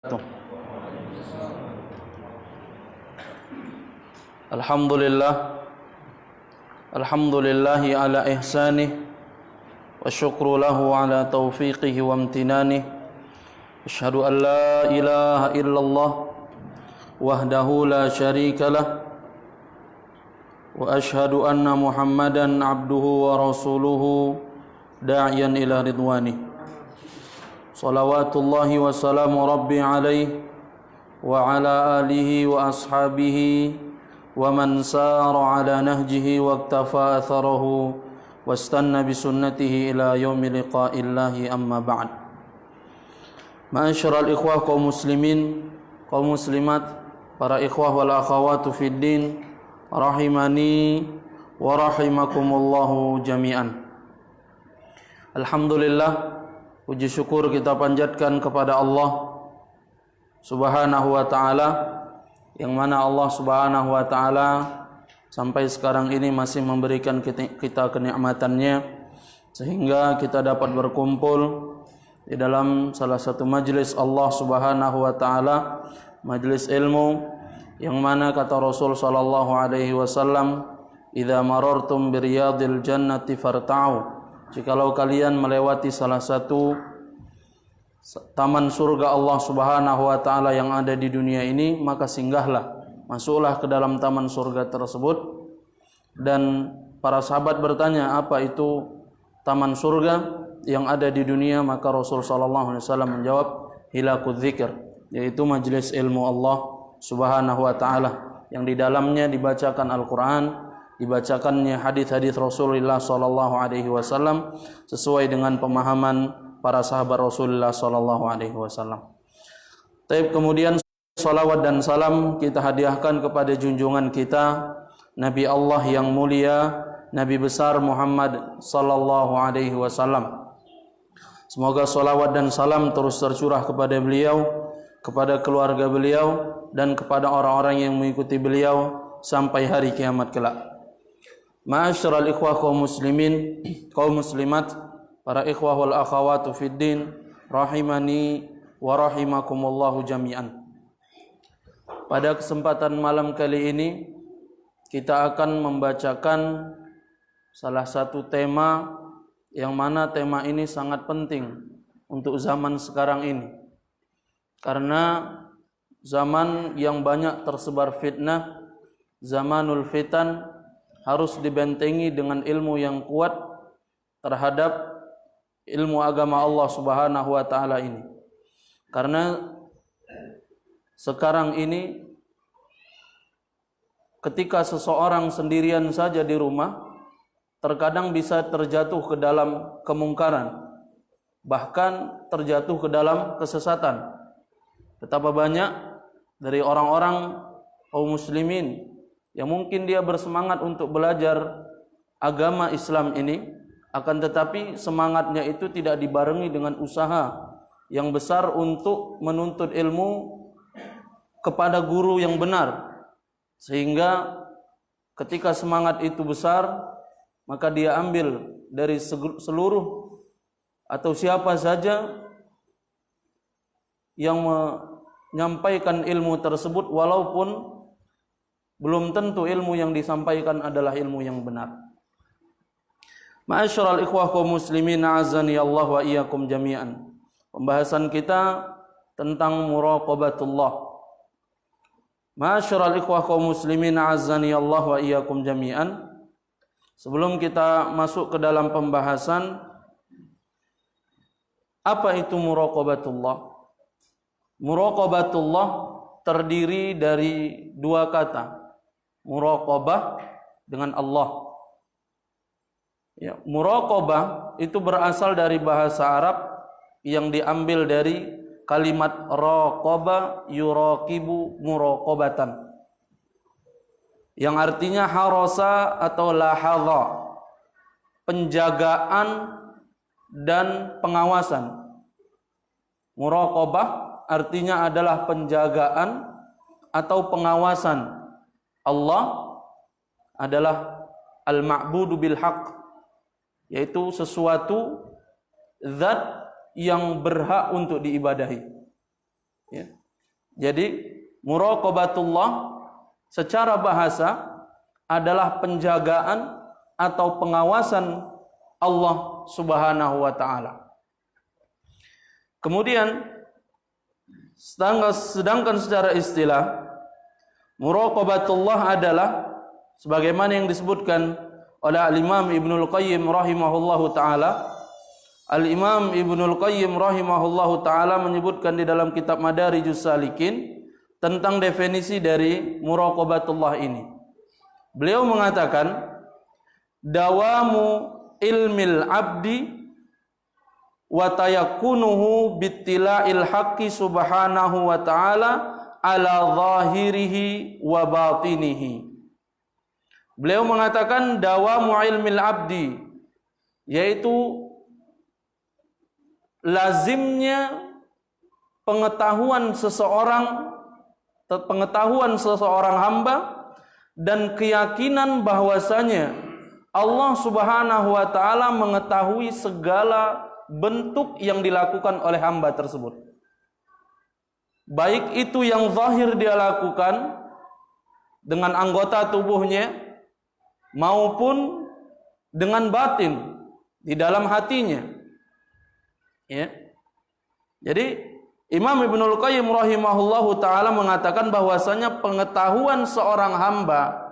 Alhamdulillahi ala ihsanih wa syukru lahu ala taufiqihi wa amtinanih. Asyhadu an la ilaha illallah wahdahu la syarika lah wa asyhadu anna Muhammadan abduhu wa rasuluhu da'iyan ila ridwanih. Salawatullahi wa salamu rabbi alaihi wa ala alihi wa ashabihi wa man sara ala nahjihi wa iktafa atharahu wa istanna bi sunnatihi ila yaumi liqa'illahi, amma ba'd. Ma'asyiral ikhwah kaum muslimin, kaum muslimat, para ikhwah wal akhawatu fid din, rahimani wa rahimakumullahu jami'an. Alhamdulillah, puji syukur kita panjatkan kepada Allah Subhanahu wa ta'ala, yang mana Allah Subhanahu wa ta'ala sampai sekarang ini masih memberikan kita kenikmatannya sehingga kita dapat berkumpul di dalam salah satu majlis Allah Subhanahu wa ta'ala, majlis ilmu, yang mana kata Rasul sallallahu alaihi wasallam, "Idza marartum biriyadil jannati farta'u." Jikalau kalian melewati salah satu taman surga Allah Subhanahu wa ta'ala yang ada di dunia ini, maka singgahlah, masuklah ke dalam taman surga tersebut. Dan para sahabat bertanya, apa itu taman surga yang ada di dunia? Maka Rasul sallallahu alaihi wasallam menjawab, hilakul dzikr, yaitu majelis ilmu Allah Subhanahu wa ta'ala, yang di dalamnya dibacakan Al-Qur'an, dibacakannya hadis-hadis Rasulullah sallallahu alaihi wasallam sesuai dengan pemahaman para sahabat Rasulullah sallallahu alaihi wasallam. Kemudian salawat dan salam kita hadiahkan kepada junjungan kita, Nabi Allah yang mulia, Nabi besar Muhammad sallallahu alaihi wasallam. Semoga salawat dan salam terus tercurah kepada beliau, kepada keluarga beliau, dan kepada orang-orang yang mengikuti beliau sampai hari kiamat kelak. Ma'asyiral ikhwah kaum muslimin, kaum muslimat, para ikhwah wal akhawatu fid din, rahimani wa rahimakumullahu jami'an. Pada kesempatan malam kali ini kita akan membacakan salah satu tema, yang mana tema ini sangat penting untuk zaman sekarang ini, karena zaman yang banyak tersebar fitnah, zamanul fitan, harus dibentengi dengan ilmu yang kuat terhadap ilmu agama Allah Subhanahu wa ta'ala ini. Karena sekarang ini ketika seseorang sendirian saja di rumah, terkadang bisa terjatuh ke dalam kemungkaran, bahkan terjatuh ke dalam kesesatan. Betapa banyak dari orang-orang kaum muslimin yang mungkin dia bersemangat untuk belajar agama Islam ini, akan tetapi semangatnya itu tidak dibarengi dengan usaha yang besar untuk menuntut ilmu kepada guru yang benar, sehingga ketika semangat itu besar, maka dia ambil dari seluruh atau siapa saja yang menyampaikan ilmu tersebut, walaupun belum tentu ilmu yang disampaikan adalah ilmu yang benar. Ma'asyiral ikhwah kaum muslimin, azani Allah wa iyyakum jami'an. Pembahasan kita tentang muraqabatullah. Ma'asyiral ikhwah kaum muslimin, azani Allah wa iyyakum jami'an. Sebelum kita masuk ke dalam pembahasan, apa itu muraqabatullah? Muraqabatullah terdiri dari dua kata, muraqabah dengan Allah. Ya, muraqabah itu berasal dari bahasa Arab yang diambil dari kalimat raqaba yuraqibu muraqabatan, yang artinya harasa atau lahadha, penjagaan dan pengawasan. Muraqabah artinya adalah penjagaan atau pengawasan. Allah adalah al-ma'budu bil haqq, yaitu sesuatu zat yang berhak untuk diibadahi. Ya. Jadi muraqabatullah secara bahasa adalah penjagaan atau pengawasan Allah Subhanahu wa taala. Kemudian sedangkan secara istilah muraqabatullah adalah sebagaimana yang disebutkan oleh Al-Imam Ibnul Qayyim rahimahullahu taala. Al-Imam Ibnul Qayyim rahimahullahu taala menyebutkan di dalam kitab Madarijus Salikin tentang definisi dari muraqabatullah ini. Beliau mengatakan dawamu ilmil abdi wa tayakkunuhu bittila'il haqqi subhanahu wa ta'ala ala zahirihi wa batinihi. Beliau mengatakan dawamu ilmil abdi, yaitu lazimnya pengetahuan seseorang hamba dan keyakinan bahwasanya Allah Subhanahu wa taala mengetahui segala bentuk yang dilakukan oleh hamba tersebut. Baik itu yang zahir dia lakukan dengan anggota tubuhnya maupun dengan batin di dalam hatinya. Ya. Jadi Imam Ibnul Qayyim rahimahullahu taala mengatakan bahwasanya pengetahuan seorang hamba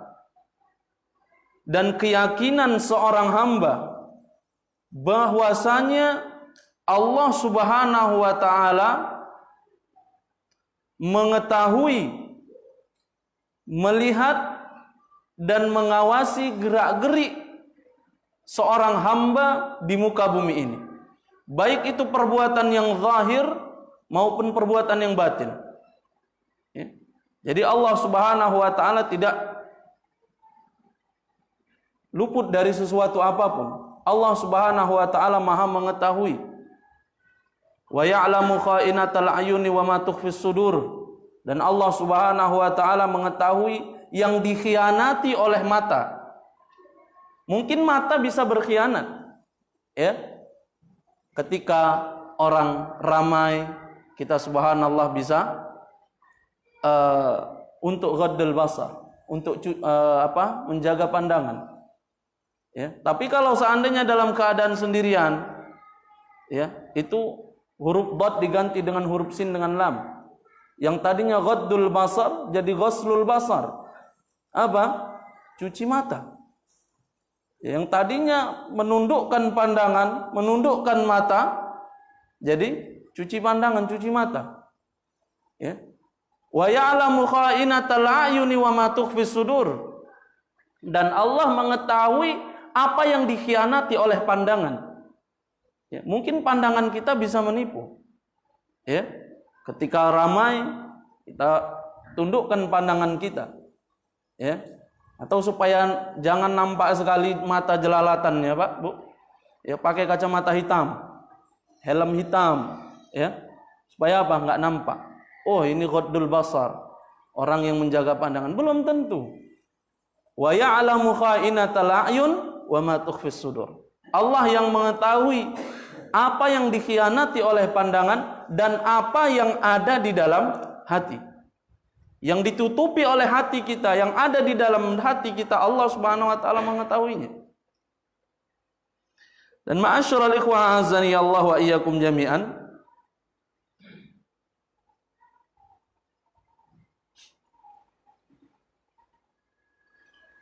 dan keyakinan seorang hamba bahwasanya Allah Subhanahu wa taala mengetahui, melihat dan mengawasi gerak-gerik seorang hamba di muka bumi ini. Baik itu perbuatan yang zahir maupun perbuatan yang batin. Ya. Jadi Allah Subhanahu wa taala tidak luput dari sesuatu apapun. Allah Subhanahu wa taala Maha mengetahui. Wa ya'lamu kha'inatal ayuni wa ma tukhfis sudur. Dan Allah Subhanahu wa taala mengetahui yang dikhianati oleh mata. Mungkin mata bisa berkhianat. Ya. Ketika orang ramai, kita subhanallah bisa untuk ghaddul basar, untuk menjaga pandangan. Ya, tapi kalau seandainya dalam keadaan sendirian, ya, itu huruf dad diganti dengan huruf sin dengan lam. Yang tadinya ghaddul basar jadi ghaslul basar. Apa? Cuci mata. Yang tadinya menundukkan pandangan, menundukkan mata, jadi cuci pandangan, cuci mata. Ya. Wa ya'lamu kha'inatal a'yuni wa ma tukhfis sudur. Dan Allah mengetahui apa yang dikhianati oleh pandangan. Ya, mungkin pandangan kita bisa menipu. Ya, ketika ramai kita tundukkan pandangan kita. Ya, atau supaya jangan nampak sekali mata jelalatannya, Pak, Bu. Ya, pakai kacamata hitam, helm hitam, ya. Supaya apa? Enggak nampak. Oh, ini ghaddul basar. Orang yang menjaga pandangan belum tentu. Wa ya'lamu kha'inatal a'yun wa ma tukhfis sudur. Allah yang mengetahui apa yang dikhianati oleh pandangan dan apa yang ada di dalam hati. Yang ditutupi oleh hati kita, yang ada di dalam hati kita, Allah Subhanahu wa taala mengetahuinya. Dan ma'asyiral ikhwah azani Allah wa iyyakum jami'an.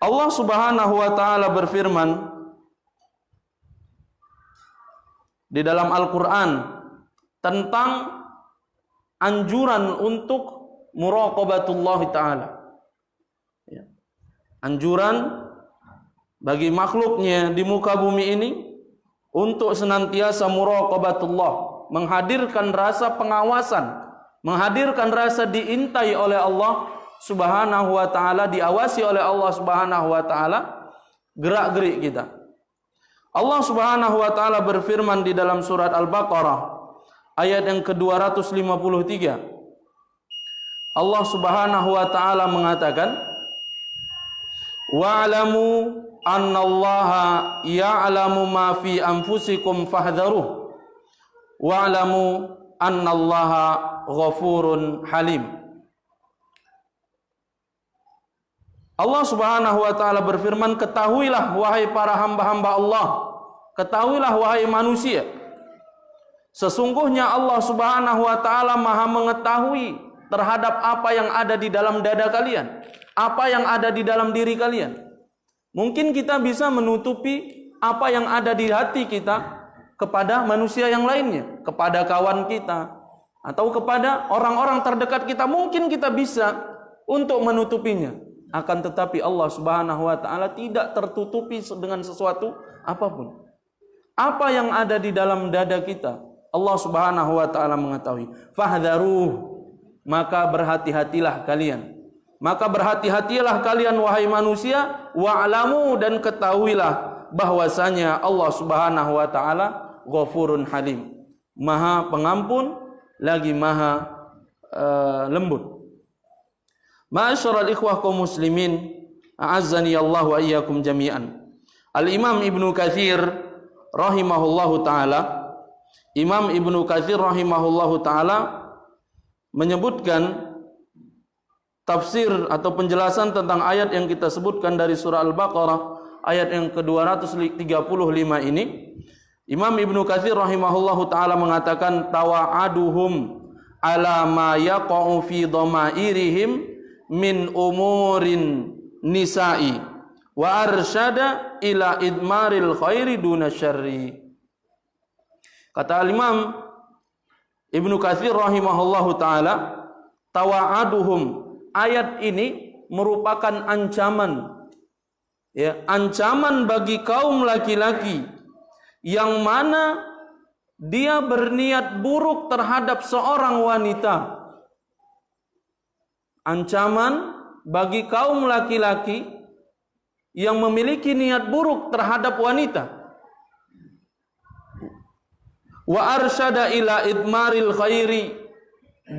Allah Subhanahu wa taala berfirman di dalam Al-Qur'an tentang anjuran untuk muraqabatullah taala. Ya. Anjuran bagi makhluknya di muka bumi ini untuk senantiasa muraqabatullah, menghadirkan rasa pengawasan, menghadirkan rasa diintai oleh Allah Subhanahu wa taala, diawasi oleh Allah Subhanahu wa taala gerak-gerik kita. Allah Subhanahu wa taala berfirman di dalam surat Al-Baqarah ayat yang ke-253. Allah Subhanahu wa taala mengatakan, wa'lamu annallaha ya'lamu ma fi anfusikum fahdharuh wa'lamu annallaha Ghafurun Halim. Allah Subhanahu wa taala berfirman, ketahuilah wahai para hamba-hamba Allah, ketahuilah wahai manusia, sesungguhnya Allah Subhanahu wa taala Maha mengetahui terhadap apa yang ada di dalam dada kalian, apa yang ada di dalam diri kalian. Mungkin kita bisa menutupi apa yang ada di hati kita kepada manusia yang lainnya, kepada kawan kita atau kepada orang-orang terdekat kita. Mungkin kita bisa untuk menutupinya. Akan tetapi Allah Subhanahu wa taala tidak tertutupi dengan sesuatu apapun. Apa yang ada di dalam dada kita, Allah Subhanahu wa taala mengetahui. Fahdharuh, maka berhati-hatilah kalian. Maka berhati-hatilah kalian wahai manusia, wa'lamu, dan ketahuilah bahwasanya Allah Subhanahu wa taala Ghafurun Halim, Maha Pengampun lagi Maha lembut. Ma'asyiral ikhwah kaum muslimin, a'azzani Allah wa iyyakum jami'an. Al-Imam Ibnu Katsir rahimahullahu taala, Imam Ibnu Katsir rahimahullahu taala menyebutkan tafsir atau penjelasan tentang ayat yang kita sebutkan dari surah Al-Baqarah ayat yang ke-235 ini. Imam Ibnu Katsir rahimahullahu taala mengatakan, tawa'aduhum ala ma yaqa'u fi dhamairihim min umurin nisa'i wa arsyada ila idmaril khairi duna syarri. Kata Imam Ibnu Katsir rahimahullahu taala, tawa'aduhum, ayat ini merupakan ancaman, ya, ancaman bagi kaum laki-laki yang mana dia berniat buruk terhadap seorang wanita. Ancaman bagi kaum laki-laki yang memiliki niat buruk terhadap wanita. Wa arsyada ila idmaril khairi,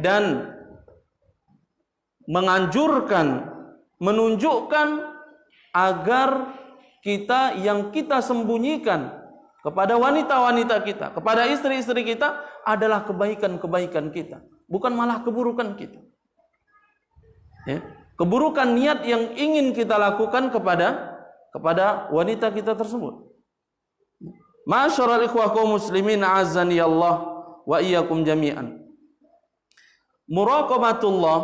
dan menganjurkan, menunjukkan agar kita yang kita sembunyikan kepada wanita-wanita kita, kepada istri-istri kita adalah kebaikan-kebaikan kita, bukan malah keburukan kita. Ya, keburukan niat yang ingin kita lakukan kepada wanita kita tersebut. Ma'asyiral ikhwah kaum muslimin, a'azzani Allah wa iyyakum jami'an. Muraqabatullah,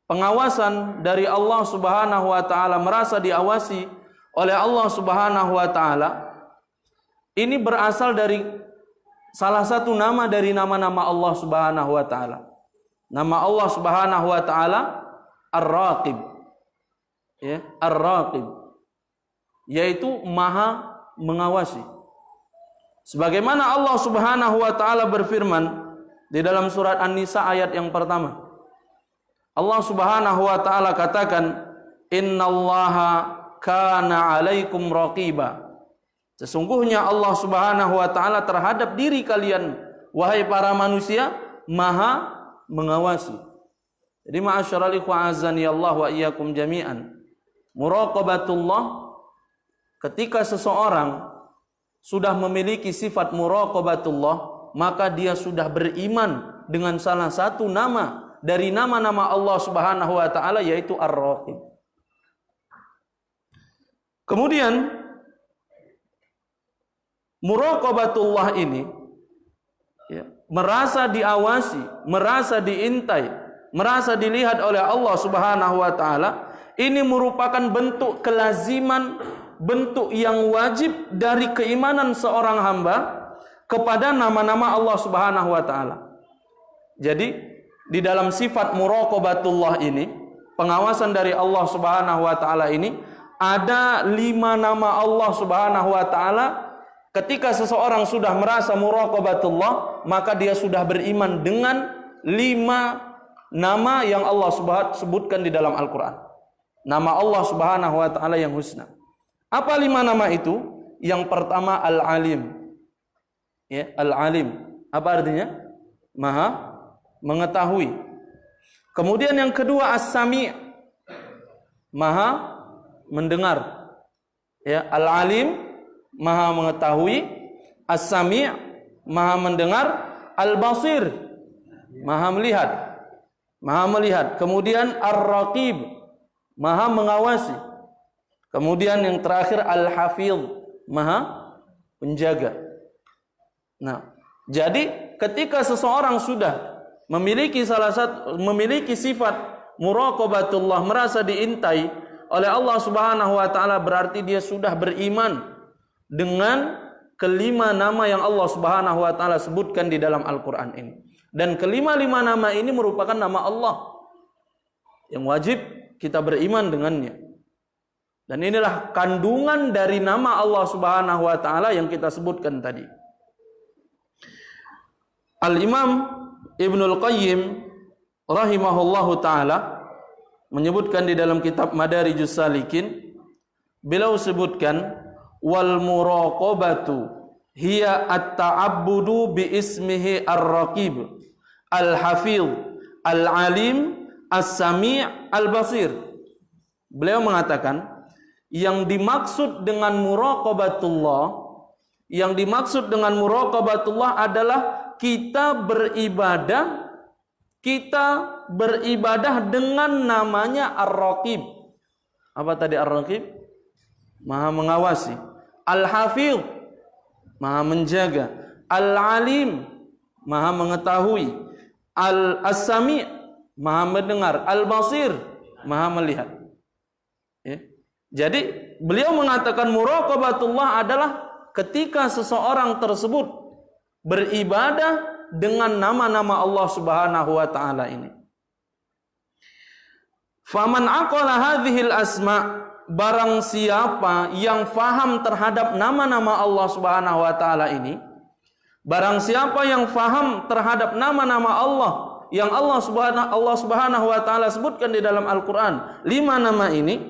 pengawasan dari Allah Subhanahu wa taala, merasa diawasi oleh Allah Subhanahu wa taala, ini berasal dari salah satu nama dari nama-nama Allah Subhanahu wa taala. Nama Allah Subhanahu wa taala Ar-Raqib. Ya, Ar-Raqib, yaitu Maha mengawasi. Sebagaimana Allah Subhanahu wa taala berfirman di dalam surat An-Nisa ayat yang pertama. Allah Subhanahu wa taala katakan, innallaha kana 'alaikum raqiba. Sesungguhnya Allah Subhanahu wa taala terhadap diri kalian wahai para manusia Maha mengawasi. Jadi ma'asyiral ikhwah, azani Allah wa iyyakum jami'an. Muraqabatullah, ketika seseorang sudah memiliki sifat muraqabatullah, maka dia sudah beriman dengan salah satu nama dari nama-nama Allah Subhanahu wa taala, yaitu Ar-Raqib. Kemudian muraqabatullah ini, ya, merasa diawasi, merasa diintai, merasa dilihat oleh Allah Subhanahu wa taala, ini merupakan bentuk kelaziman, bentuk yang wajib dari keimanan seorang hamba kepada nama-nama Allah Subhanahu wa taala. Jadi di dalam sifat muraqabatullah ini, pengawasan dari Allah Subhanahu wa taala ini, ada 5 nama Allah Subhanahu wa taala. Ketika seseorang sudah merasa muraqabatullah, maka dia sudah beriman dengan 5 nama yang Allah sebutkan di dalam Al-Quran. Nama Allah Subhanahu wa ta'ala yang husna. Apa 5 nama itu? Yang pertama Al-Alim. Ya, Al-Alim. Apa artinya? Maha mengetahui. Kemudian yang kedua As-Sami'. Maha mendengar. Ya, Al-Alim, Maha mengetahui. As-Sami', Maha mendengar. Al-Basir, Maha melihat. Maha melihat. Kemudian Ar-Raqib, Maha mengawasi. Kemudian yang terakhir Al-Hafidh, Maha penjaga. Nah, jadi ketika seseorang sudah memiliki sifat muraqabatullah, merasa diintai oleh Allah Subhanahu wa taala, berarti dia sudah beriman dengan kelima nama yang Allah Subhanahu wa taala sebutkan di dalam Al-Qur'an ini. Dan kelima-lima nama ini merupakan nama Allah yang wajib kita beriman dengannya. Dan inilah kandungan dari nama Allah Subhanahu wa taala yang kita sebutkan tadi. Al-Imam Ibnul Qayyim rahimahullahu taala menyebutkan di dalam kitab Madarijus Salikin, beliau sebutkan wal muraqabatu hiya at-ta'abbudu bi ismihi ar-raqib al-hafidh al-alim as-sami' al-basir. Beliau mengatakan yang dimaksud dengan muraqabatullah adalah kita beribadah dengan namanya Ar-Raqib. Apa tadi Ar-Raqib? Maha mengawasi. Al-Hafidh, Maha menjaga. Al-Alim, Maha mengetahui. Al-Sami', Maha mendengar. Al-Basir, Maha melihat. Ya. Jadi beliau mengatakan muraqabatullah adalah ketika seseorang tersebut beribadah dengan nama-nama Allah Subhanahu wa taala ini. Faman aqala hadhil asma', barang siapa yang faham terhadap nama-nama Allah Subhanahu wa taala ini, barang siapa yang faham terhadap nama-nama Allah yang Allah Subhanahu wa taala sebutkan di dalam Al-Qur'an, 5 nama ini,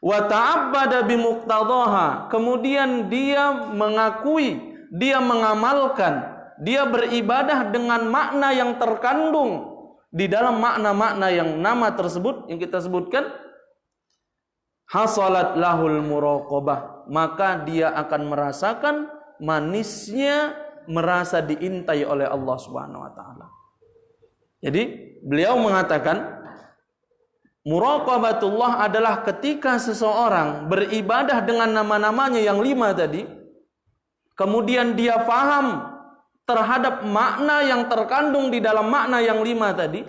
wa ta'abbada bimuqtadaha, kemudian dia mengakui, dia mengamalkan, dia beribadah dengan makna yang terkandung di dalam makna-makna yang nama tersebut yang kita sebutkan, hasalat lahul muraqabah, maka dia akan merasakan manisnya merasa diintai oleh Allah Subhanahu wa taala. Jadi beliau mengatakan muraqabatullah adalah ketika seseorang beribadah dengan nama-namanya yang 5 tadi, kemudian dia faham terhadap makna yang terkandung di dalam makna yang 5 tadi,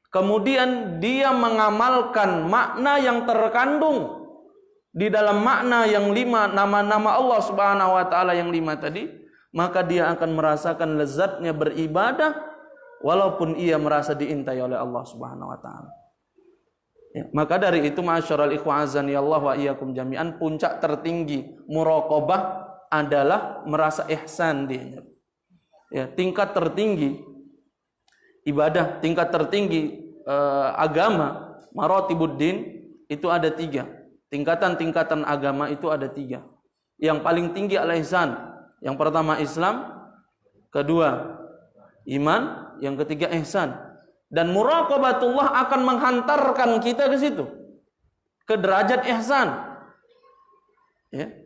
kemudian dia mengamalkan makna yang terkandung di dalam makna yang 5, nama-nama Allah Subhanahu wa taala yang 5 tadi, maka dia akan merasakan lezatnya beribadah walaupun ia merasa diintai oleh Allah Subhanahu wa taala. Ya, maka dari itu ma'asyiral ikhwan azani Allah wa iyyakum jami'an, puncak tertinggi muraqabah adalah merasa ihsan dia. Ya, tingkat tertinggi ibadah, tingkat tertinggi agama, maratibuddin itu ada 3. Tingkatan-tingkatan agama itu ada 3. Yang paling tinggi al-ihsan. Yang pertama Islam, kedua iman, yang ketiga ihsan. Dan muraqabatullah akan menghantarkan kita ke situ, ke derajat ihsan. Ya.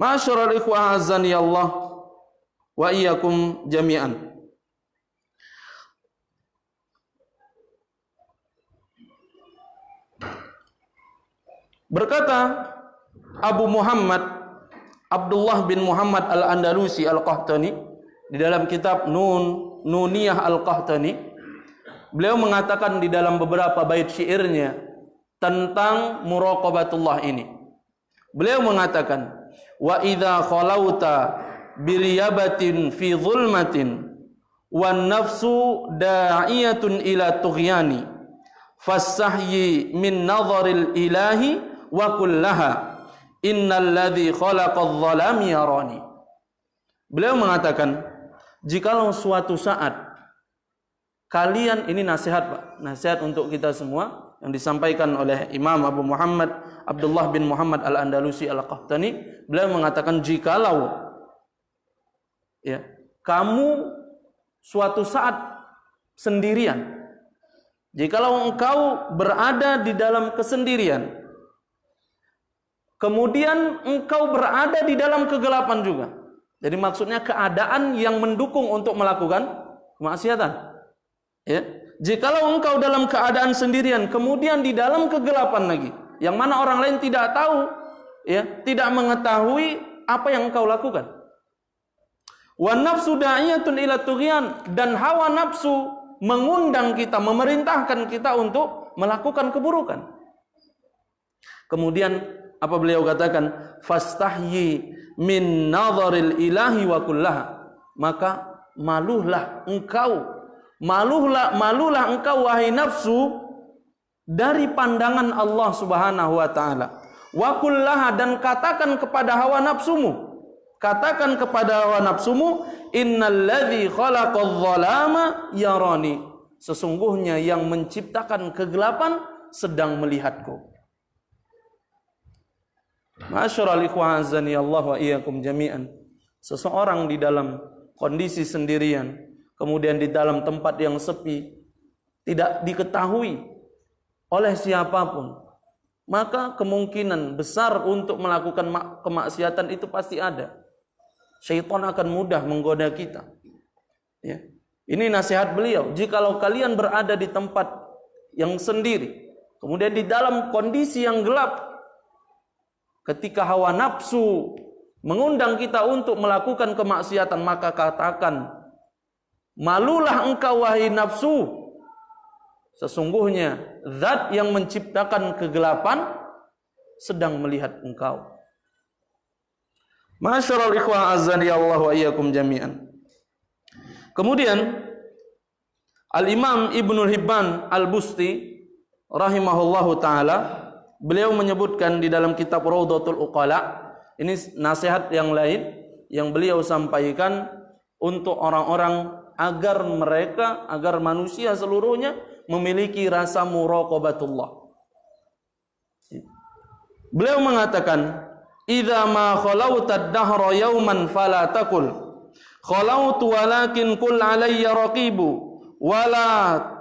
Ma'asyiral ikhwah azani Allah wa iyyakum jami'an. Berkata Abu Muhammad Abdullah bin Muhammad Al-Andalusi Al-Qahtani di dalam kitab Nuniyah Al-Qahtani, beliau mengatakan di dalam beberapa bait syairnya tentang muraqabatullah ini. Beliau mengatakan, wa idza khalauta biriyabatin fi zulmatin wan nafsu da'iyatun ila tughyani fasahyi min nazaril ilahi wa kullaha innal ladzi khalaqadh dhalami yarani. Beliau mengatakan, jikalau suatu saat kalian, ini nasihat Pak, nasihat untuk kita semua yang disampaikan oleh Imam Abu Muhammad Abdullah bin Muhammad Al-Andalusi Al-Qahtani. Beliau mengatakan, jikalau ya, kamu suatu saat sendirian, jikalau engkau berada di dalam kesendirian, kemudian engkau berada di dalam kegelapan juga. Jadi maksudnya keadaan yang mendukung untuk melakukan kemaksiatan. Ya. Jikalau engkau dalam keadaan sendirian, kemudian di dalam kegelapan lagi, yang mana orang lain tidak tahu, ya, tidak mengetahui apa yang engkau lakukan. Wa nafsu da'iyatun ila tughyan, dan hawa nafsu mengundang kita, memerintahkan kita untuk melakukan keburukan. Kemudian apa beliau katakan? Fastahyi min nadharil ilahi wa kullaha. Maka malulah engkau wahai nafsu dari pandangan Allah Subhanahu wa taala. Wa kullaha, dan katakan kepada hawa nafsumu, innalladzi khalaqadz zalama yarani, sesungguhnya yang menciptakan kegelapan sedang melihatku. Ma'asyiral ikhwan azani Allah wa iyyakum jami'an. Seseorang di dalam kondisi sendirian, kemudian di dalam tempat yang sepi, tidak diketahui oleh siapapun, maka kemungkinan besar untuk melakukan kemaksiatan itu pasti ada. Syaitan akan mudah menggoda kita. Ya. Ini nasihat beliau. Jikalau kalian berada di tempat yang sendiri, kemudian di dalam kondisi yang gelap, ketika hawa nafsu mengundang kita untuk melakukan kemaksiatan, maka katakan, malulah engkau wahai nafsu, sesungguhnya zat yang menciptakan kegelapan sedang melihat engkau. Masyarul ikhwah azani Allah wa iyyakum jami'an. Kemudian Al-Imam Ibnul Hibban Al-Busti rahimahullahu taala, beliau menyebutkan di dalam kitab Raudhatul Uqala, ini nasihat yang lain yang beliau sampaikan untuk orang-orang agar manusia seluruhnya memiliki rasa muraqabatullah. Beliau mengatakan, idza ma khalauta ad-dahra yawman fala taqul khalautu walakin qul alayya raqibu wala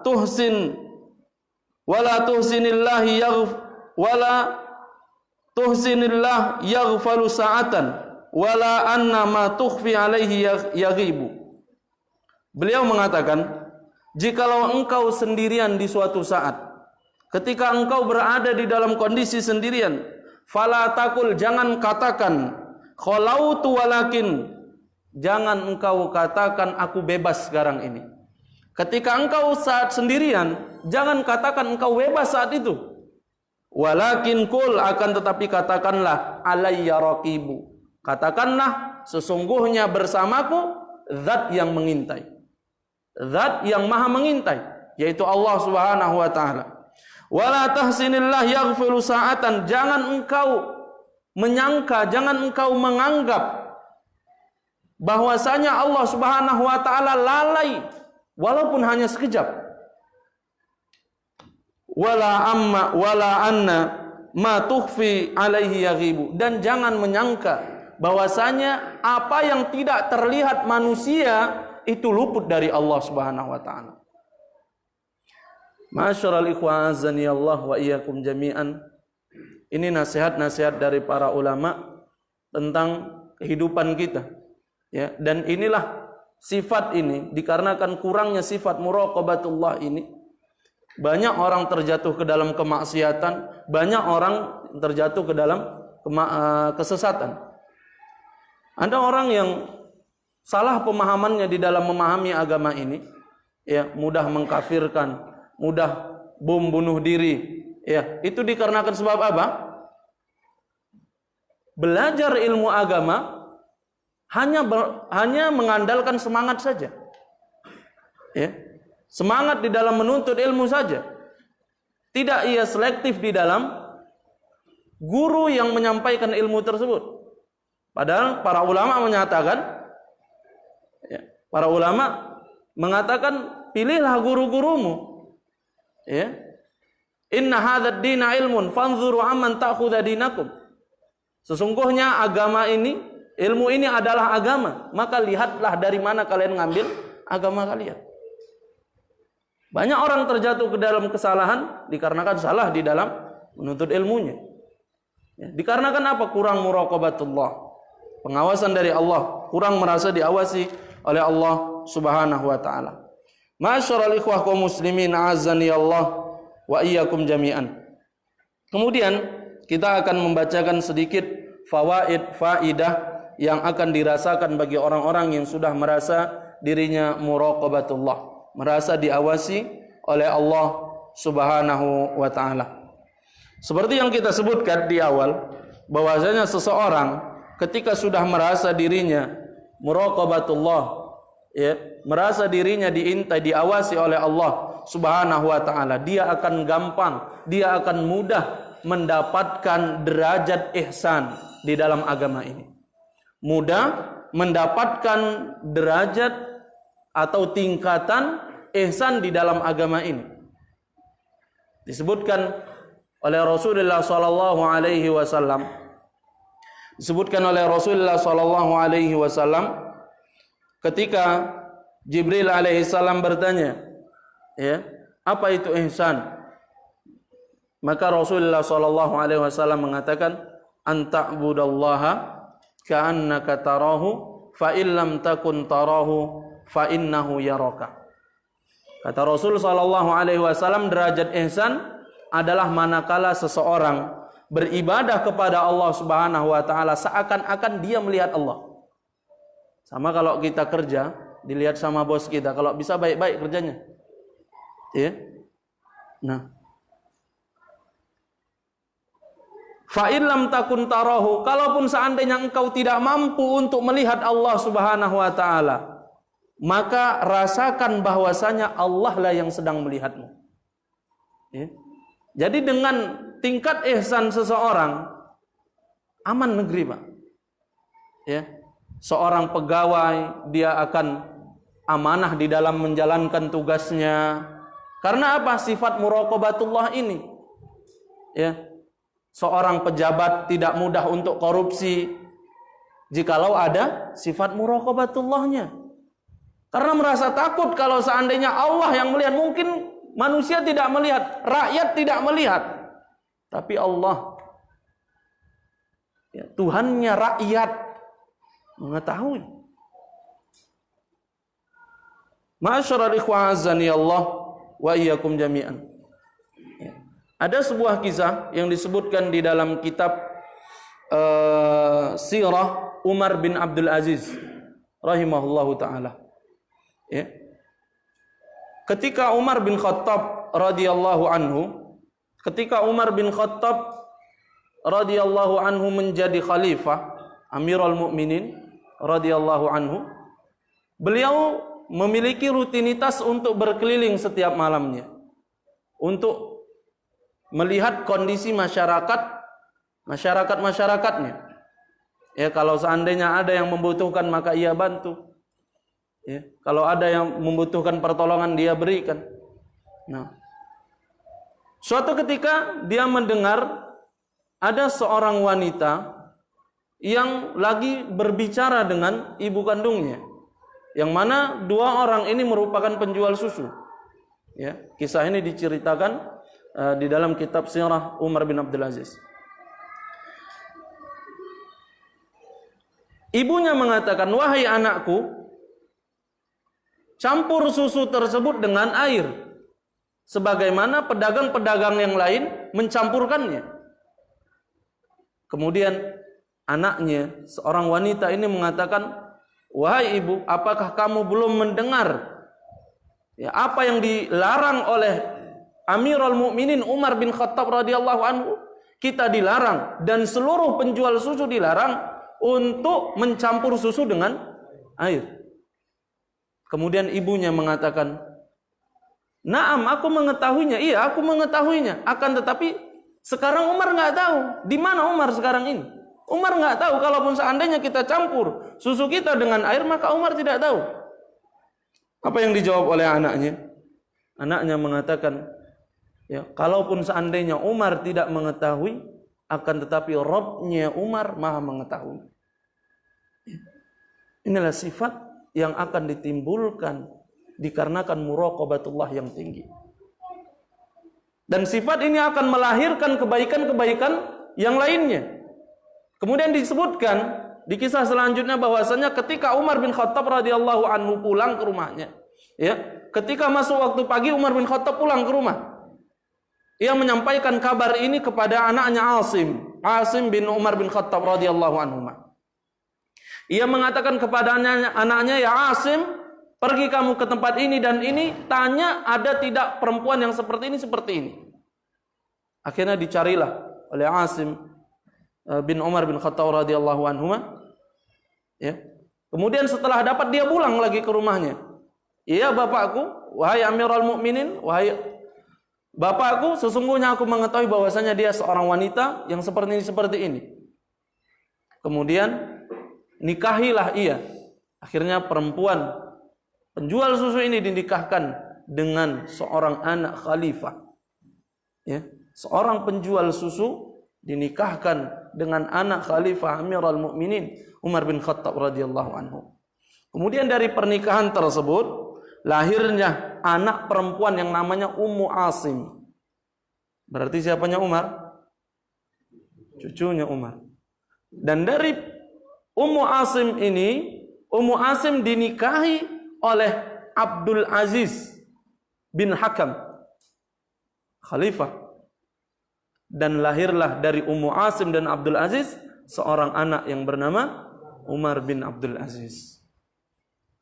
tuhsinillah yaghfalu sa'atan wala anna ma tukhfi alaihi yaghibu. Beliau mengatakan, jikalau engkau sendirian di suatu saat, ketika engkau berada di dalam kondisi sendirian, fala taqul, jangan katakan khalautu walakin, jangan engkau katakan aku bebas sekarang ini. Ketika engkau saat sendirian, jangan katakan engkau bebas saat itu. Walakin kul, akan tetapi katakanlah alayya raqibu, katakanlah sesungguhnya bersamaku zat yang mengintai, zat yang maha mengintai, yaitu Allah Subhanahu wa taala. Wala tahsinillah yaghfiru sa'atan, jangan engkau menyangka, jangan engkau menganggap bahwasanya Allah Subhanahu wa taala lalai walaupun hanya sekejap. Wala anna ma tukhfi alaihi yaghibu, dan jangan menyangka bahwasanya apa yang tidak terlihat manusia itu luput dari Allah Subhanahu wa taala. Ma'asyiral ikhwan azani Allah wa iyyakum jami'an. Ini nasihat-nasihat dari para ulama tentang kehidupan kita. Ya, dan inilah sifat ini, dikarenakan kurangnya sifat muraqabatullah ini, banyak orang terjatuh ke dalam kemaksiatan, banyak orang terjatuh ke dalam kesesatan. Ada orang yang salah pemahamannya di dalam memahami agama ini, ya, mudah mengkafirkan, mudah bom bunuh diri, ya, itu dikarenakan sebab apa? Belajar ilmu agama hanya mengandalkan semangat saja, ya, semangat di dalam menuntut ilmu saja. Tidak ia selektif di dalam guru yang menyampaikan ilmu tersebut. Padahal para ulama menyatakan, ya, para ulama mengatakan, pilihlah guru-gurumu. Ya. Inna hadzal dina ilmun fanzuru amman ta'khudha dinakum. Sesungguhnya agama ini, ilmu ini adalah agama, maka lihatlah dari mana kalian ngambil agama kalian. Banyak orang terjatuh ke dalam kesalahan dikarenakan salah di dalam menuntut ilmunya. Ya, dikarenakan apa? Kurang muraqabatullah, pengawasan dari Allah, kurang merasa diawasi oleh Allah Subhanahu wa taala. Ma'asyiral ikhwah kaum muslimin, azani Allah wa iyyakum jami'an. Kemudian kita akan membacakan sedikit faidah yang akan dirasakan bagi orang-orang yang sudah merasa dirinya muraqabatullah, merasa diawasi oleh Allah Subhanahu wa taala. Seperti yang kita sebutkan di awal, bahwasanya seseorang ketika sudah merasa dirinya muraqabatullah, ya, merasa dirinya diintai, diawasi oleh Allah Subhanahu wa taala, dia akan gampang, dia akan mudah mendapatkan derajat ihsan di dalam agama ini. Mudah mendapatkan derajat atau tingkatan ihsan di dalam agama ini. Disebutkan oleh Rasulullah sallallahu alaihi wasallam, ketika Jibril alaihissalam bertanya, ya, apa itu ihsan? Maka Rasulullah sallallahu alaihi wasallam mengatakan, anta'budallaha ka'annaka tarahu fa illam takun tarahu fa innahu yaraka. Kata Rasul sallallahu alaihi wasallam, derajat ihsan adalah manakala seseorang beribadah kepada Allah Subhanahu wa taala seakan-akan dia melihat Allah. Sama kalau kita kerja, dilihat sama bos kita, kalau bisa baik-baik kerjanya. Ya. Nah, fa in lam takun tarahu, kalaupun seandainya engkau tidak mampu untuk melihat Allah Subhanahu wa taala, maka rasakan bahwasanya Allah lah yang sedang melihatmu. Ya. Jadi dengan tingkat ihsan seseorang, aman negeri, Pak. Ya. Seorang pegawai, dia akan amanah di dalam menjalankan tugasnya. Karena apa? Sifat muraqabatullah ini. Ya. Seorang pejabat tidak mudah untuk korupsi jikalau ada sifat muraqabatullahnya. Karena merasa takut kalau seandainya Allah yang melihat. Mungkin manusia tidak melihat, rakyat tidak melihat, tapi Allah, ya, Tuhannya rakyat mengetahui. Ma'asyiral ikhwah azani Allah wa iyyakum jami'an. Ya. Ada sebuah kisah yang disebutkan di dalam kitab Sirah Umar bin Abdul Aziz rahimahullahu taala. Ya. Ketika Umar bin Khattab radhiyallahu anhu menjadi khalifah, Amirul Mukminin radhiyallahu anhu, beliau memiliki rutinitas untuk berkeliling setiap malamnya untuk melihat kondisi masyarakatnya. Ya, kalau seandainya ada yang membutuhkan maka ia bantu. Ya, kalau ada yang membutuhkan pertolongan dia berikan. Nah, suatu ketika dia mendengar ada seorang wanita yang lagi berbicara dengan ibu kandungnya, yang mana dua orang ini merupakan penjual susu. Ya, kisah ini diceritakan di dalam kitab Sirah Umar bin Abdul Aziz. Ibunya mengatakan, wahai anakku, campur susu tersebut dengan air, sebagaimana pedagang-pedagang yang lain mencampurkannya. Kemudian anaknya, seorang wanita ini mengatakan, wahai ibu, apakah kamu belum mendengar ya, apa yang dilarang oleh Amirul Mukminin Umar bin Khattab radhiyallahu anhu? Kita dilarang dan seluruh penjual susu dilarang untuk mencampur susu dengan air. Kemudian ibunya mengatakan, "Naam, aku mengetahuinya." Iya, aku mengetahuinya. Akan tetapi sekarang Umar nggak tahu. Di mana Umar sekarang ini? Umar nggak tahu. Kalaupun seandainya kita campur susu kita dengan air, maka Umar tidak tahu. Apa yang dijawab oleh anaknya? Anaknya mengatakan, ya, kalaupun seandainya Umar tidak mengetahui, akan tetapi Rabb-nya Umar Maha mengetahui. Inilah sifat yang akan ditimbulkan dikarenakan muraqabatullah yang tinggi. Dan sifat ini akan melahirkan kebaikan-kebaikan yang lainnya. Kemudian disebutkan di kisah selanjutnya bahwasanya ketika Umar bin Khattab radhiyallahu anhu pulang ke rumahnya, ya, ketika masuk waktu pagi Umar bin Khattab pulang ke rumah. Ia menyampaikan kabar ini kepada anaknya Asim bin Umar bin Khattab radhiyallahu anhu. Ia mengatakan kepada anaknya, ya Asim, pergi kamu ke tempat ini dan ini, tanya ada tidak perempuan yang seperti ini. Akhirnya dicarilah oleh Asim bin Umar bin Khattab radhiyallahu anhu. Ya. Kemudian setelah dapat dia pulang lagi ke rumahnya. Iya bapakku, wahai Amirul Mukminin, wahai bapakku, sesungguhnya aku mengetahui bahwasanya dia seorang wanita yang seperti ini. Kemudian nikahilah ia. Akhirnya perempuan penjual susu ini dinikahkan dengan seorang anak khalifah. Ya, seorang penjual susu dinikahkan dengan anak khalifah Amirul Mukminin Umar bin Khattab radhiyallahu anhu. Kemudian dari pernikahan tersebut lahirnya anak perempuan yang namanya Ummu Asim. Berarti siapanya Umar? Cucunya Umar. Dan dari Ummu Asim ini, Ummu Asim dinikahi oleh Abdul Aziz bin Hakam, khalifah. Dan lahirlah dari Ummu Asim dan Abdul Aziz seorang anak yang bernama Umar bin Abdul Aziz.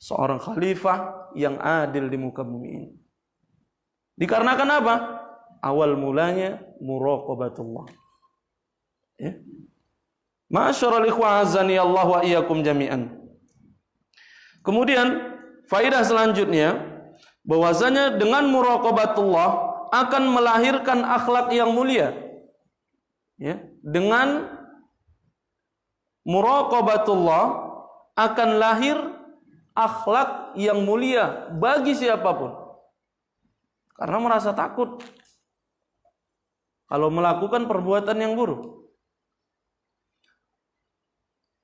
Seorang khalifah yang adil di muka bumi ini. Dikarenakan apa? Awal mulanya muraqabatullah. Ya. Ma'asyiral ikhwah azani Allah wa iyyakum jami'an. Kemudian faedah selanjutnya bahwasanya dengan muraqabatullah akan melahirkan akhlak yang mulia. Ya, dengan muraqabatullah akan lahir akhlak yang mulia bagi siapapun. Karena merasa takut kalau melakukan perbuatan yang buruk.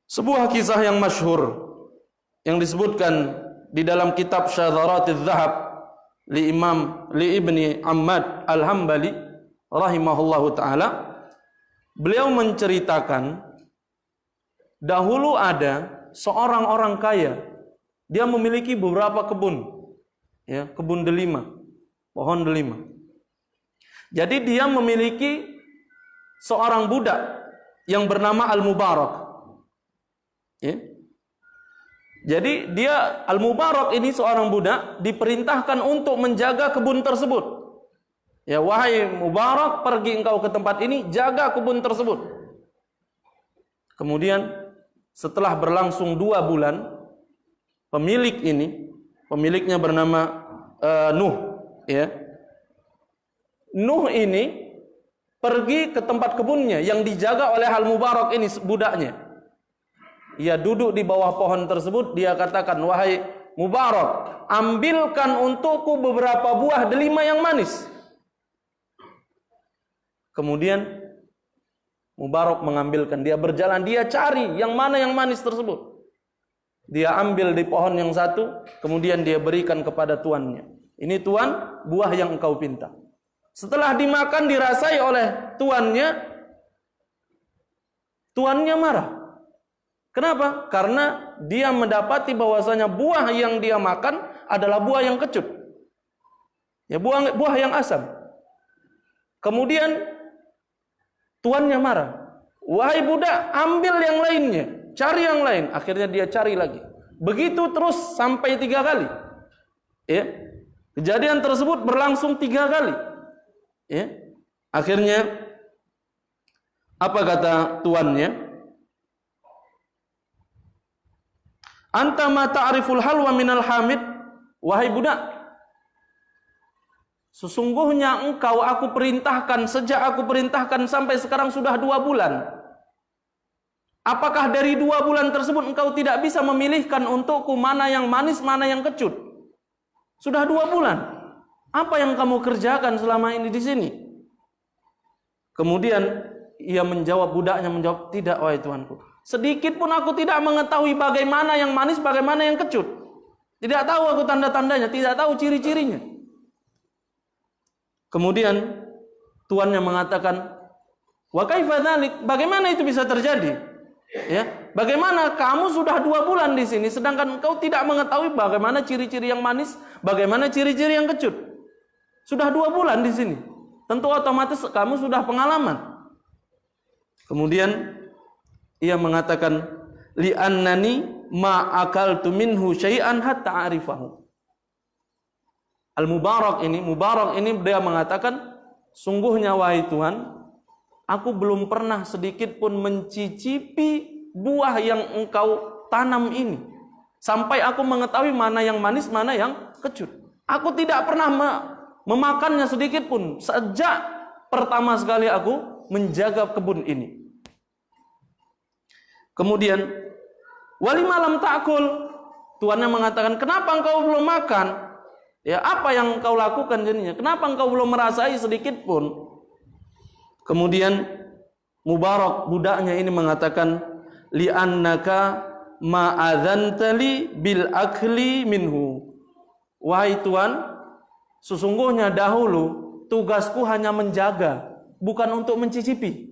Sebuah kisah yang masyhur yang disebutkan di dalam kitab Syadharatiz Zahab li Ibni Ammad Al-Hambali rahimahullahu taala, beliau menceritakan dahulu ada seorang orang kaya. Dia memiliki beberapa kebun, ya, kebun delima, pohon delima. Jadi dia memiliki seorang budak yang bernama Al-Mubarak. Ya. Jadi dia Al-Mubarak ini seorang budak diperintahkan untuk menjaga kebun tersebut. Ya, wahai Mubarak, pergi engkau ke tempat ini, jaga kebun tersebut. Kemudian setelah berlangsung 2 bulan, pemiliknya bernama Nuh, ya. Nuh ini pergi ke tempat kebunnya yang dijaga oleh Al-Mubarak ini, budaknya. Ia duduk di bawah pohon tersebut, dia katakan, wahai Mubarak, ambilkan untukku beberapa buah delima yang manis. Kemudian Mubarak mengambilkan, dia berjalan, dia cari yang mana yang manis tersebut. Dia ambil di pohon yang satu, kemudian dia berikan kepada tuannya. Ini tuan, buah yang engkau pinta. Setelah dimakan, dirasai oleh tuannya marah. Kenapa? Karena dia mendapati bahwasanya buah yang dia makan adalah buah yang kecut. Ya, buah yang asam. Kemudian tuannya marah. Wahai budak, ambil yang lainnya, cari yang lain. Akhirnya dia cari lagi. Begitu terus sampai 3 kali. Ya. Kejadian tersebut berlangsung 3 kali. Ya. Akhirnya apa kata tuannya? Anta ma ta'riful halwa minal hamid. Wahai budak, sesungguhnya engkau sejak aku perintahkan sampai sekarang sudah 2 bulan. Apakah dari 2 bulan tersebut engkau tidak bisa memilihkan untukku mana yang manis, mana yang kecut? Sudah 2 bulan. Apa yang kamu kerjakan selama ini di sini? Kemudian budaknya menjawab, tidak wahai tuanku. Sedikit pun aku tidak mengetahui bagaimana yang manis, bagaimana yang kecut. Tidak tahu aku tanda-tandanya, tidak tahu ciri-cirinya. Kemudian tuannya mengatakan, wa kaifa dzalik? Bagaimana itu bisa terjadi? Ya, bagaimana kamu sudah 2 bulan di sini sedangkan engkau tidak mengetahui bagaimana ciri-ciri yang manis, bagaimana ciri-ciri yang kecut. Sudah 2 bulan di sini. Tentu otomatis kamu sudah pengalaman. Kemudian ia mengatakan li'annani ma akaltu minhu syai'an hatta a'rifahu. Mubarak ini dia mengatakan, sungguhnya wahai Tuhan, aku belum pernah sedikit pun mencicipi buah yang engkau tanam ini. Sampai aku mengetahui mana yang manis, mana yang kecut. Aku tidak pernah memakannya sedikit pun. Sejak pertama sekali aku menjaga kebun ini. Kemudian, walima lam ta'kul. Tuannya mengatakan, kenapa engkau belum makan? Ya, apa yang engkau lakukan jadinya? Kenapa engkau belum merasai sedikit pun? Kemudian Mubarak budaknya ini mengatakan li'annaka ma'adzantali bil akli minhu. Wahai Tuhan, sesungguhnya dahulu tugasku hanya menjaga, bukan untuk mencicipi.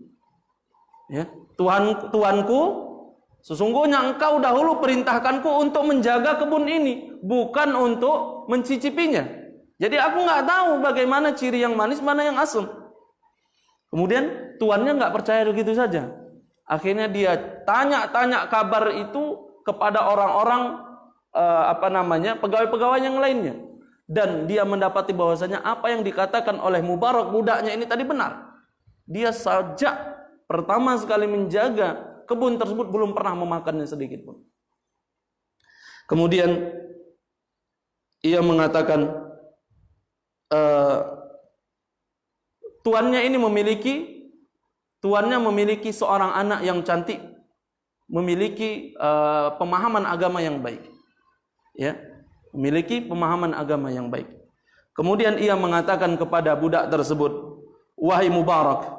Ya, Tuanku, sesungguhnya engkau dahulu perintahkanku untuk menjaga kebun ini, bukan untuk mencicipinya. Jadi aku nggak tahu bagaimana ciri yang manis, mana yang asam. Kemudian tuannya nggak percaya begitu saja. Akhirnya dia tanya-tanya kabar itu kepada orang-orang pegawai-pegawai yang lainnya. Dan dia mendapati bahwasanya apa yang dikatakan oleh Mubarak budaknya ini tadi benar. Dia sejak pertama sekali menjaga kebun tersebut belum pernah memakannya sedikit pun. Kemudian ia mengatakan tuannya memiliki seorang anak yang cantik, memiliki pemahaman agama yang baik. Ya, memiliki pemahaman agama yang baik. Kemudian ia mengatakan kepada budak tersebut, wahai Mubarak,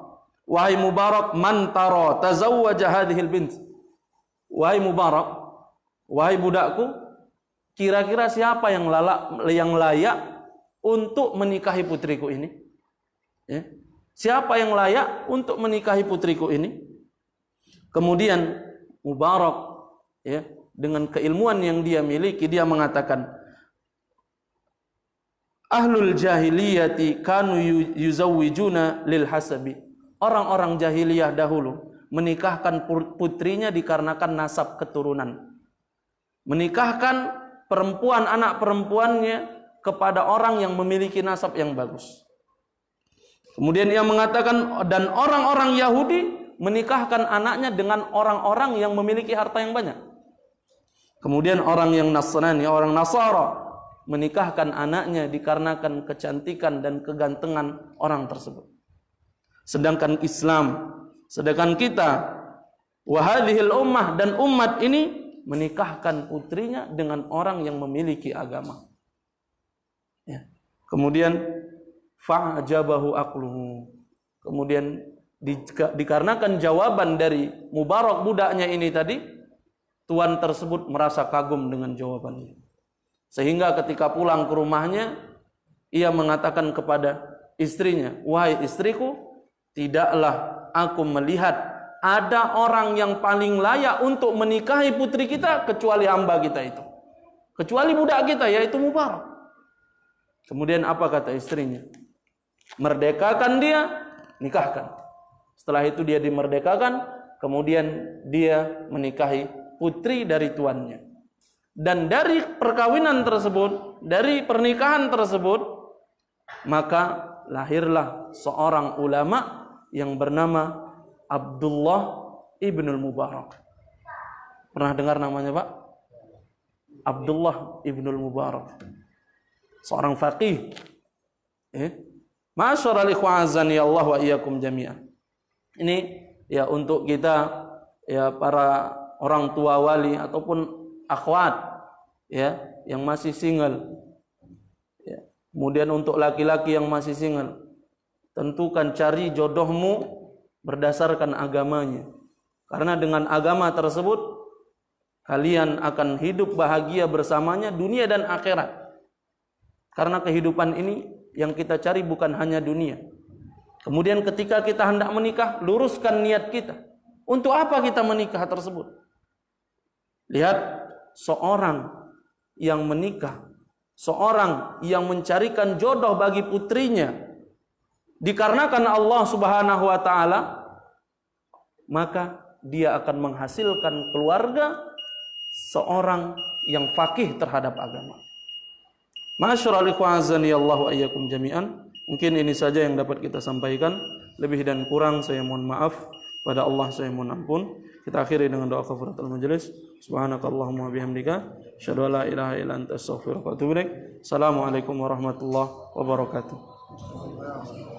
man tara tazawwaja hadhil bint. Wahai Mubarak, wahai budakku, kira-kira siapa yang layak untuk menikahi putriku ini? Ya. Siapa yang layak untuk menikahi putriku ini? Kemudian Mubarak, ya, dengan keilmuan yang dia miliki, dia mengatakan, ahlul jahiliyati kanu yuzawwijuna lil hasabi. Orang-orang jahiliyah dahulu menikahkan putrinya dikarenakan nasab keturunan. Menikahkan perempuan, anak perempuannya kepada orang yang memiliki nasab yang bagus. Kemudian ia mengatakan, dan orang-orang Yahudi menikahkan anaknya dengan orang-orang yang memiliki harta yang banyak. Kemudian orang yang Nasrani, orang Nasara, menikahkan anaknya dikarenakan kecantikan dan kegantengan orang tersebut. Sedangkan kita, wahadhil ummah, dan umat ini menikahkan putrinya dengan orang yang memiliki agama. Ya. Kemudian fa'jabahu aqluhu. Kemudian dikarenakan jawaban dari Mubarak budaknya ini tadi, tuan tersebut merasa kagum dengan jawabannya. Sehingga ketika pulang ke rumahnya, ia mengatakan kepada istrinya, wahai istriku, tidaklah aku melihat ada orang yang paling layak untuk menikahi putri kita kecuali hamba kita itu, kecuali budak kita, yaitu Mubarak. Kemudian apa kata istrinya? Merdekakan dia, nikahkan. Setelah itu dia dimerdekakan, kemudian dia menikahi putri dari tuannya. Dan dari perkawinan tersebut, dari pernikahan tersebut, maka lahirlah seorang ulama yang bernama Abdullah ibnul Mubarak. Pernah dengar namanya, Pak? Abdullah ibnul Mubarak, seorang faqih. Ma'asyiral ikhwan azani Allah wa iyyakum jami'an. Ini ya untuk kita, ya para orang tua wali ataupun akhwat, ya, yang masih single. Ya. Kemudian untuk laki-laki yang masih single, tentukan cari jodohmu berdasarkan agamanya. Karena dengan agama tersebut kalian akan hidup bahagia bersamanya dunia dan akhirat. Karena kehidupan ini yang kita cari bukan hanya dunia. Kemudian ketika kita hendak menikah, luruskan niat kita. Untuk apa kita menikah tersebut? Lihat seorang yang menikah, seorang yang mencarikan jodoh bagi putrinya, dikarenakan Allah Subhanahu wa taala, maka dia akan menghasilkan keluarga seorang yang faqih terhadap agama. Ma'asyiral ikhwan azani Allah wa iyyakum jami'an. Mungkin ini saja yang dapat kita sampaikan. Lebih dan kurang saya mohon maaf. Pada Allah saya mohon ampun. Kita akhiri dengan doa kafaratul majelis. Subhanakallahumma bihamdika asyhadu an la ilaha illa anta astaghfiruka wa atubu ilaik. Assalamualaikum warahmatullahi wabarakatuh.